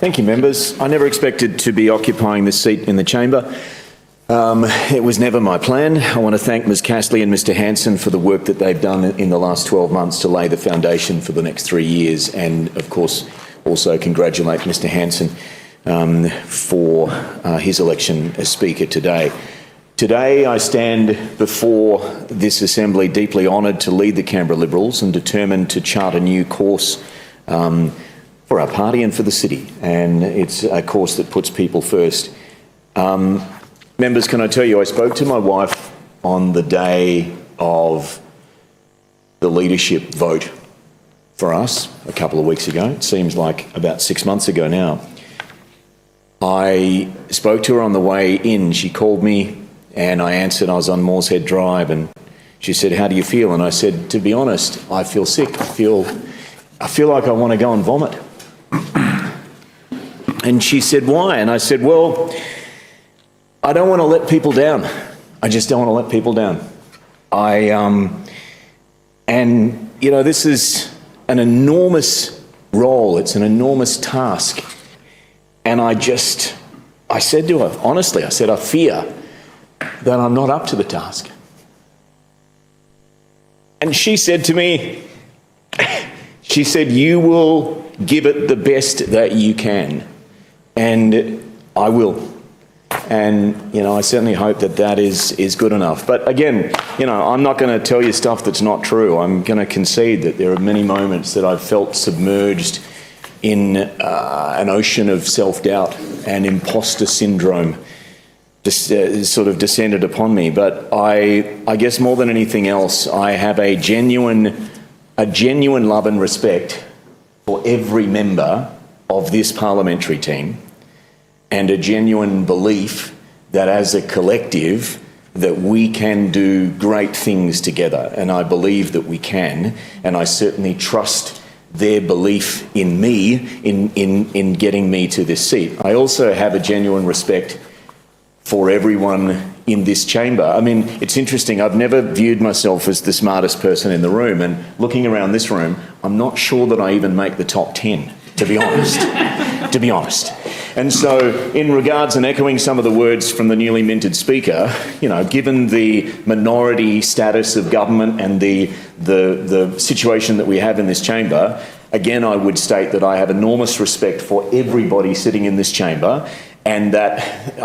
Thank you, members. I never expected to be occupying this seat in the chamber. It was never my plan. I want to thank Ms Castley and Mr Hanson for the work that they've done in the last 12 months to lay the foundation for the next 3 years, and of course also congratulate Mr Hanson for his election as Speaker today. Today I stand before this Assembly deeply honoured to lead the Canberra Liberals and determined to chart a new course for our party and for the city, and it's a course that puts people first. Members, can I tell you, I spoke to my wife on the day of the leadership vote for us a couple of weeks ago. It seems like about 6 months ago now. I spoke to her on the way in. She called me and I answered. I was on Moorshead Drive and she said, "How do you feel?" And I said, "To be honest, I feel sick. I feel like I want to go and vomit." And she said, "Why?" And I said, "Well, I don't want to let people down. I just don't want to let people down. And you know, this is an enormous role. It's an enormous task." And I said to her, honestly, I said, "I fear that I'm not up to the task." And she said to me, she said, "You will give it the best that you can." And I will. And, you know, I certainly hope that that is good enough. But again, you know, I'm not going to tell you stuff that's not true. I'm going to concede that there are many moments that I've felt submerged in an ocean of self-doubt and imposter syndrome sort of descended upon me. But I guess more than anything else, I have a genuine love and respect for every member of this parliamentary team, and a genuine belief that as a collective that we can do great things together. And I believe that we can, and I certainly trust their belief in me in getting me to this seat. I also have a genuine respect for everyone in this chamber. I mean, it's interesting, I've never viewed myself as the smartest person in the room, and looking around this room, I'm not sure that I even make the top 10, to be honest. To be honest. And so, in regards and echoing some of the words from the newly minted Speaker, you know, given the minority status of government and the situation that we have in this chamber, again, I would state that I have enormous respect for everybody sitting in this chamber, and that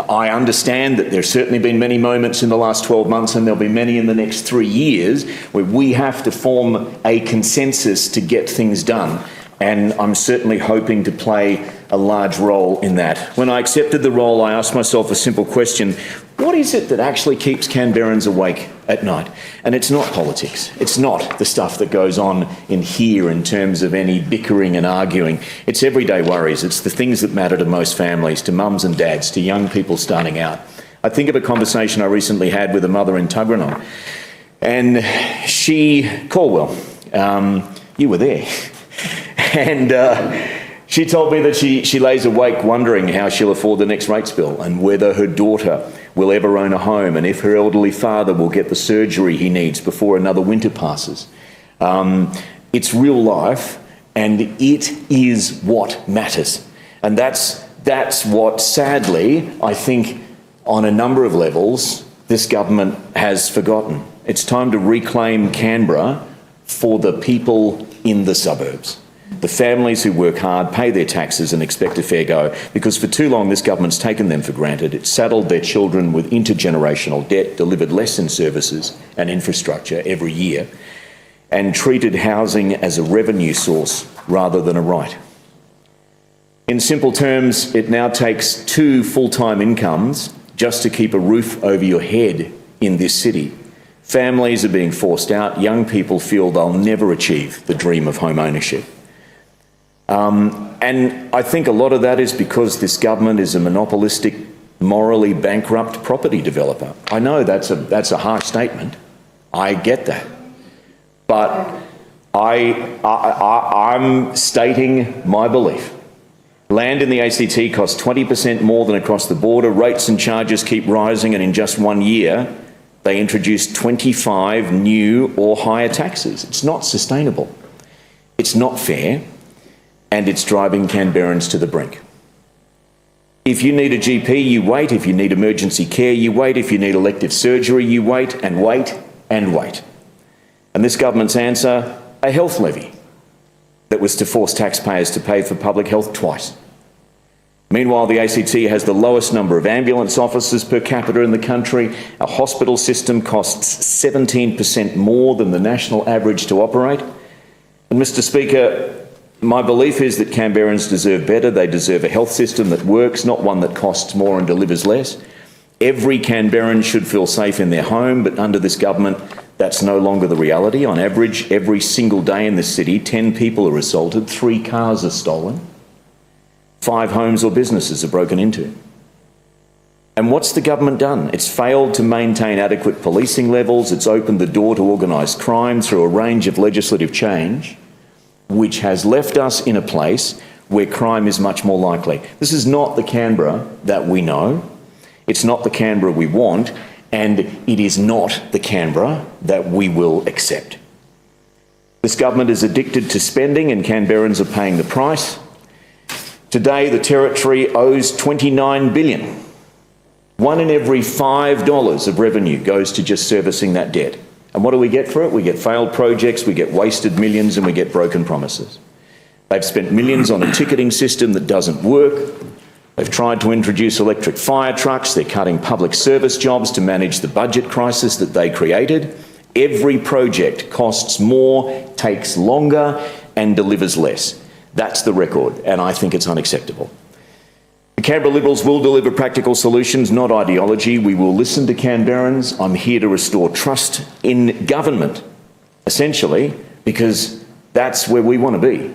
I understand that there's certainly been many moments in the last 12 months, and there'll be many in the next 3 years, where we have to form a consensus to get things done. And I'm certainly hoping to play a large role in that. When I accepted the role, I asked myself a simple question: what is it that actually keeps Canberrans awake at night? And it's not politics. It's not the stuff that goes on in here in terms of any bickering and arguing. It's everyday worries. It's the things that matter to most families, to mums and dads, to young people starting out. I think of a conversation I recently had with a mother in Tuggeranong, and Caldwell, you were there. And she told me that she lays awake wondering how she'll afford the next rates bill, and whether her daughter will ever own a home, and if her elderly father will get the surgery he needs before another winter passes. It's real life, and it is what matters. And that's what, sadly, I think on a number of levels, this government has forgotten. It's time to reclaim Canberra for the people in the suburbs. The families who work hard, pay their taxes and expect a fair go, because for too long this government's taken them for granted. It's saddled their children with intergenerational debt, delivered less in services and infrastructure every year, and treated housing as a revenue source rather than a right. In simple terms, it now takes 2 full-time incomes just to keep a roof over your head in this city. Families are being forced out. Young people feel they'll never achieve the dream of home ownership. And I think a lot of that is because this government is a monopolistic, morally bankrupt property developer. I know that's a harsh statement. I get that. But I'm stating my belief. Land in the ACT costs 20% more than across the border. Rates and charges keep rising, and in just 1 year, they introduced 25 new or higher taxes. It's not sustainable. It's not fair. And it's driving Canberrans to the brink. If you need a GP, you wait. If you need emergency care, you wait. If you need elective surgery, you wait and wait and wait. And this government's answer, a health levy that was to force taxpayers to pay for public health twice. Meanwhile, the ACT has the lowest number of ambulance officers per capita in the country. Our hospital system costs 17% more than the national average to operate. And Mr Speaker, my belief is that Canberrans deserve better. They deserve a health system that works, not one that costs more and delivers less. Every Canberran should feel safe in their home, but under this government, that's no longer the reality. On average, every single day in this city, 10 people are assaulted, 3 cars are stolen, 5 homes or businesses are broken into. And what's the government done? It's failed to maintain adequate policing levels. It's opened the door to organised crime through a range of legislative change, which has left us in a place where crime is much more likely. This is not the Canberra that we know. It's not the Canberra we want, and it is not the Canberra that we will accept. This government is addicted to spending, and Canberrans are paying the price. Today, the Territory owes $29 billion. 1 in every $5 of revenue goes to just servicing that debt. And what do we get for it? We get failed projects, we get wasted millions, and we get broken promises. They've spent millions on a ticketing system that doesn't work. They've tried to introduce electric fire trucks. They're cutting public service jobs to manage the budget crisis that they created. Every project costs more, takes longer, and delivers less. That's the record, and I think it's unacceptable. The Canberra Liberals will deliver practical solutions, not ideology. We will listen to Canberrans. I'm here to restore trust in government, essentially, because that's where we want to be.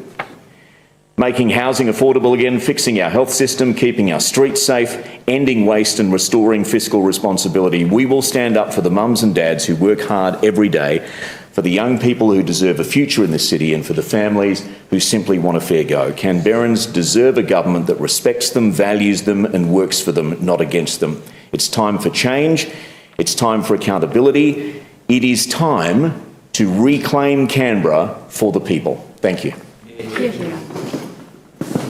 Making housing affordable again, fixing our health system, keeping our streets safe, ending waste and restoring fiscal responsibility. We will stand up for the mums and dads who work hard every day, for the young people who deserve a future in this city, and for the families who simply want a fair go. Canberrans deserve a government that respects them, values them and works for them, not against them. It's time for change. It's time for accountability. It is time to reclaim Canberra for the people. Thank you.